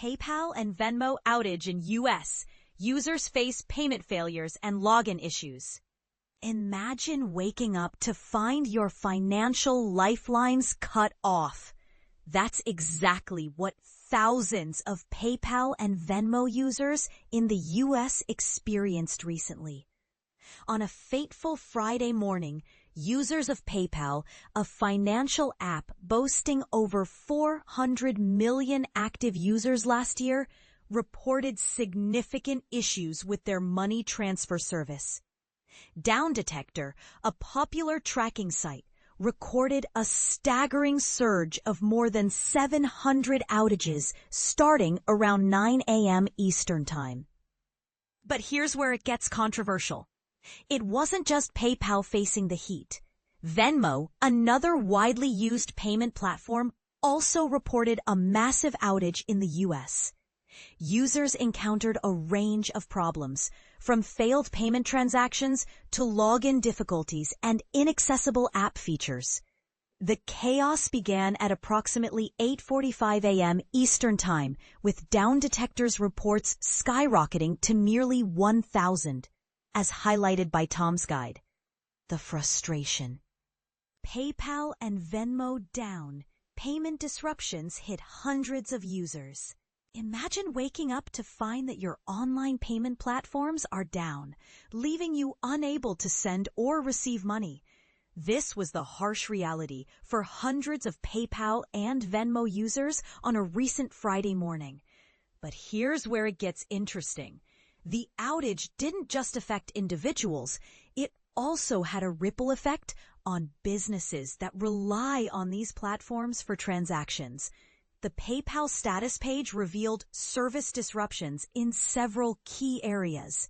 PayPal and Venmo outage in US. Users face payment failures and login issues. Imagine waking up to find your financial lifelines cut off. That's exactly what thousands of PayPal and Venmo users in the US experienced recently. On a fateful Friday morning, users of PayPal, a financial app boasting over 400 million active users last year, reported significant issues with their money transfer service. Down Detector, a popular tracking site, recorded a staggering surge of more than 700 outages starting around 9 a.m. Eastern Time. But here's where it gets controversial. It wasn't just PayPal facing the heat. Venmo, another widely used payment platform, also reported a massive outage in the US. Users encountered a range of problems, from failed payment transactions to login difficulties and inaccessible app features. The chaos began at approximately 8:45 a.m. Eastern Time, with Down Detector's reports skyrocketing to nearly 1,000, as highlighted by Tom's Guide. The frustration. PayPal and Venmo down. Payment disruptions hit hundreds of users. Imagine waking up to find that your online payment platforms are down, leaving you unable to send or receive money. This was the harsh reality for hundreds of PayPal and Venmo users on a recent Friday morning. But here's where it gets interesting. The outage didn't just affect individuals, it also had a ripple effect on businesses that rely on these platforms for transactions. The PayPal status page revealed service disruptions in several key areas,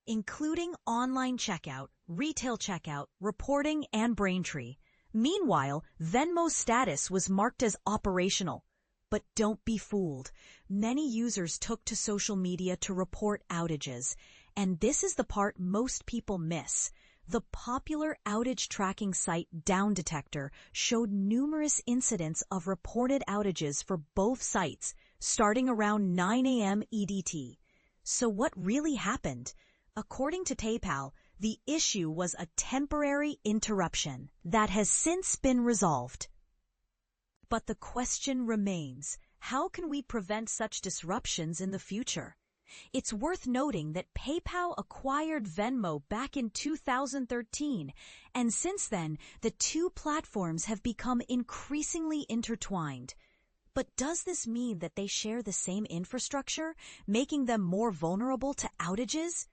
including online checkout, retail checkout, reporting, and Braintree. Meanwhile, Venmo's status was marked as operational. But don't be fooled. Many users took to social media to report outages, and this is the part most people miss. The popular outage tracking site Down Detector showed numerous incidents of reported outages for both sites, starting around 9 a.m. EDT. So what really happened? According to PayPal, the issue was a temporary interruption that has since been resolved. But the question remains, how can we prevent such disruptions in the future? It's worth noting that PayPal acquired Venmo back in 2013, and since then, the two platforms have become increasingly intertwined. But does this mean that they share the same infrastructure, making them more vulnerable to outages?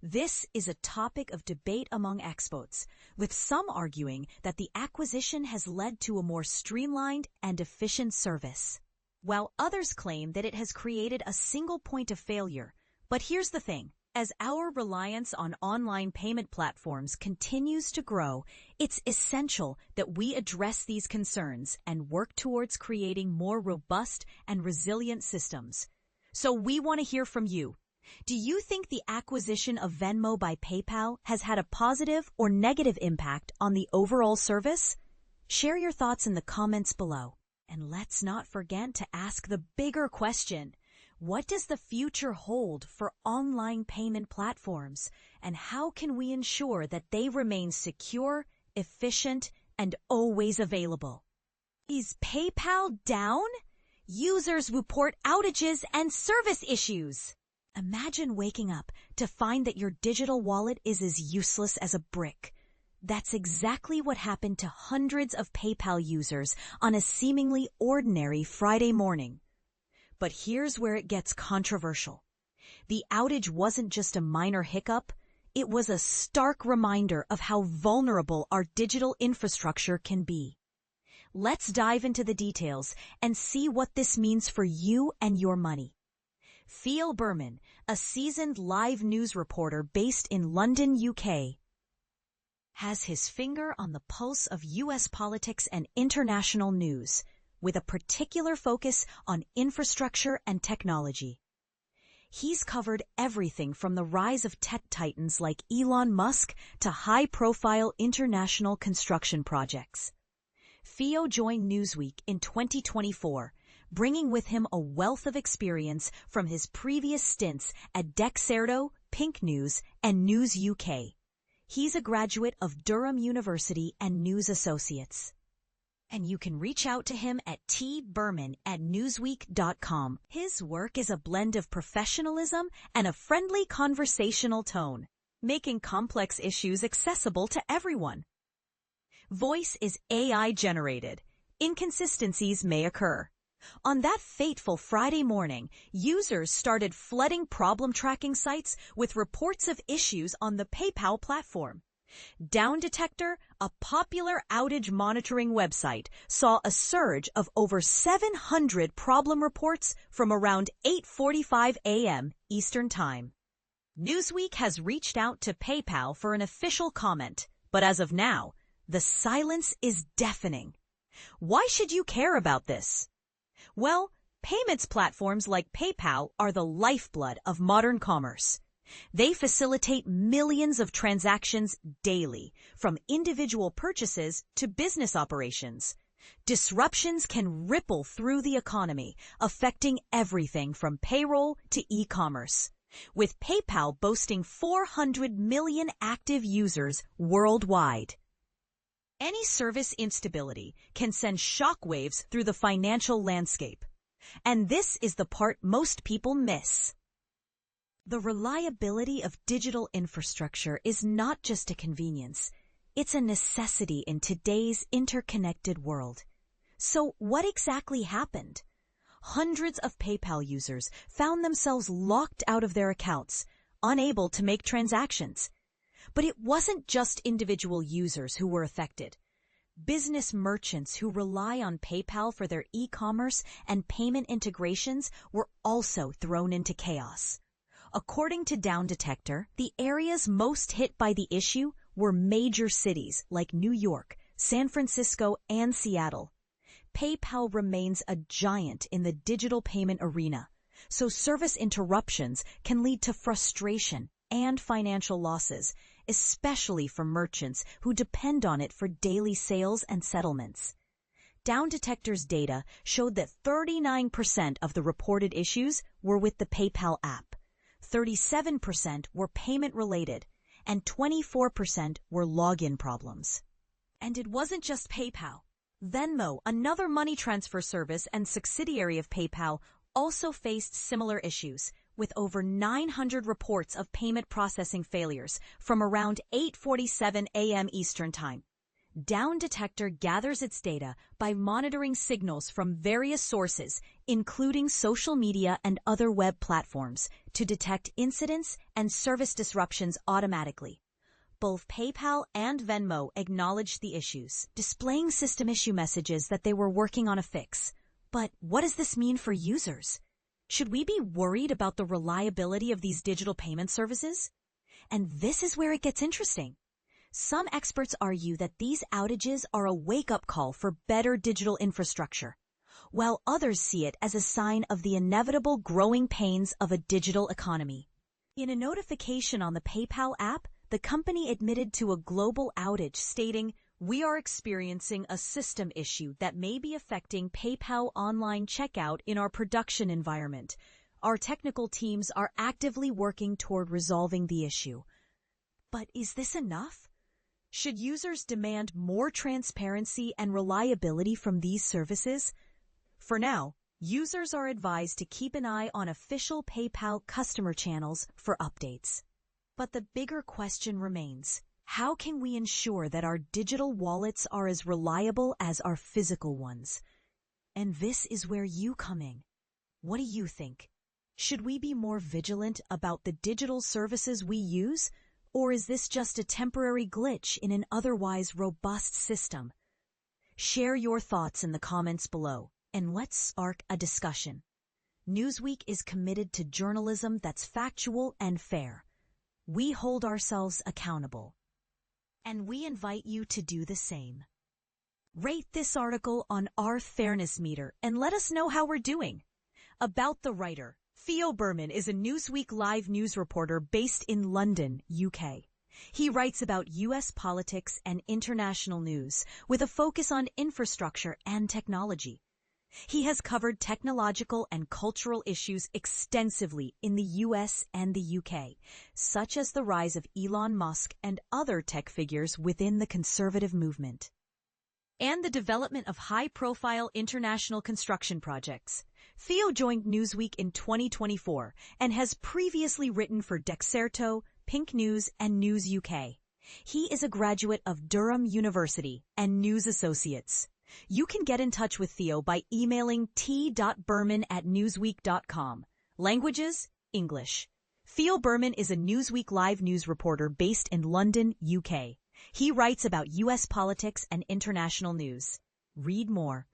This is a topic of debate among experts, with some arguing that the acquisition has led to a more streamlined and efficient service, while others claim that it has created a single point of failure. But here's the thing. As our reliance on online payment platforms continues to grow, it's essential that we address these concerns and work towards creating more robust and resilient systems. So we want to hear from you. Do you think the acquisition of Venmo by PayPal has had a positive or negative impact on the overall service? Share your thoughts in the comments below. And let's not forget to ask the bigger question. What does the future hold for online payment platforms, and how can we ensure that they remain secure, efficient, and always available? Is PayPal down? Users report outages and service issues. Imagine waking up to find that your digital wallet is as useless as a brick. That's exactly what happened to hundreds of PayPal users on a seemingly ordinary Friday morning. But here's where it gets controversial. The outage wasn't just a minor hiccup, it was a stark reminder of how vulnerable our digital infrastructure can be. Let's dive into the details and see what this means for you and your money. Theo Berman, a seasoned live news reporter based in London, UK, has his finger on the pulse of U.S. politics and international news, with a particular focus on infrastructure and technology. He's covered everything from the rise of tech titans like Elon Musk to high-profile international construction projects. Theo joined Newsweek in 2024, bringing with him a wealth of experience from his previous stints at Dexerto, Pink News, and News UK. He's a graduate of Durham University and News Associates. And you can reach out to him at tberman@newsweek.com. His work is a blend of professionalism and a friendly conversational tone, making complex issues accessible to everyone. Voice is AI generated. Inconsistencies may occur. On that fateful Friday morning, users started flooding problem tracking sites with reports of issues on the PayPal platform. Down Detector, a popular outage monitoring website, saw a surge of over 700 problem reports from around 8:45 a.m. Eastern Time. Newsweek has reached out to PayPal for an official comment, but as of now, the silence is deafening. Why should you care about this? Well, payments platforms like PayPal are the lifeblood of modern commerce. They facilitate millions of transactions daily, from individual purchases to business operations. Disruptions can ripple through the economy, affecting everything from payroll to e-commerce. With PayPal boasting 400 million active users worldwide. Any service instability can send shockwaves through the financial landscape. And this is the part most people miss. The reliability of digital infrastructure is not just a convenience. It's a necessity in today's interconnected world. So what exactly happened? Hundreds of PayPal users found themselves locked out of their accounts, unable to make transactions. But it wasn't just individual users who were affected. Business merchants who rely on PayPal for their e-commerce and payment integrations were also thrown into chaos. According to Down Detector, the areas most hit by the issue were major cities like New York, San Francisco, and Seattle. PayPal remains a giant in the digital payment arena, so service interruptions can lead to frustration and financial losses, especially for merchants who depend on it for daily sales and settlements. Down Detector's data showed that 39% of the reported issues were with the PayPal app, 37% were payment-related, and 24% were login problems. And it wasn't just PayPal. Venmo, another money transfer service and subsidiary of PayPal, also faced similar issues, with over 900 reports of payment processing failures from around 8:47 a.m. Eastern Time. Down Detector gathers its data by monitoring signals from various sources, including social media and other web platforms, to detect incidents and service disruptions automatically. Both PayPal and Venmo acknowledged the issues, displaying system issue messages that they were working on a fix. But what does this mean for users? Should we be worried about the reliability of these digital payment services? And this is where it gets interesting. Some experts argue that these outages are a wake-up call for better digital infrastructure, while others see it as a sign of the inevitable growing pains of a digital economy. In a notification on the PayPal app, the company admitted to a global outage, stating, "We are experiencing a system issue that may be affecting PayPal online checkout in our production environment. Our technical teams are actively working toward resolving the issue." But is this enough? Should users demand more transparency and reliability from these services? For now, users are advised to keep an eye on official PayPal customer channels for updates. But the bigger question remains. How can we ensure that our digital wallets are as reliable as our physical ones? And this is where you come in. What do you think? Should we be more vigilant about the digital services we use? Or is this just a temporary glitch in an otherwise robust system? Share your thoughts in the comments below, and let's spark a discussion. Newsweek is committed to journalism that's factual and fair. We hold ourselves accountable. And we invite you to do the same. Rate this article on our fairness meter and let us know how we're doing. About the writer. Theo Berman is a Newsweek live news reporter based in London, UK. He writes about U.S. politics and international news with a focus on infrastructure and technology. He has covered technological and cultural issues extensively in the US and the UK, such as the rise of Elon Musk and other tech figures within the conservative movement, and the development of high-profile international construction projects. Theo joined Newsweek in 2024 and has previously written for Dexerto, Pink News, and News UK. He is a graduate of Durham University and News Associates. You can get in touch with Theo by emailing t.berman@newsweek.com. Languages: English. Theo Berman is a Newsweek live news reporter based in London, UK. He writes about US politics and international news. Read more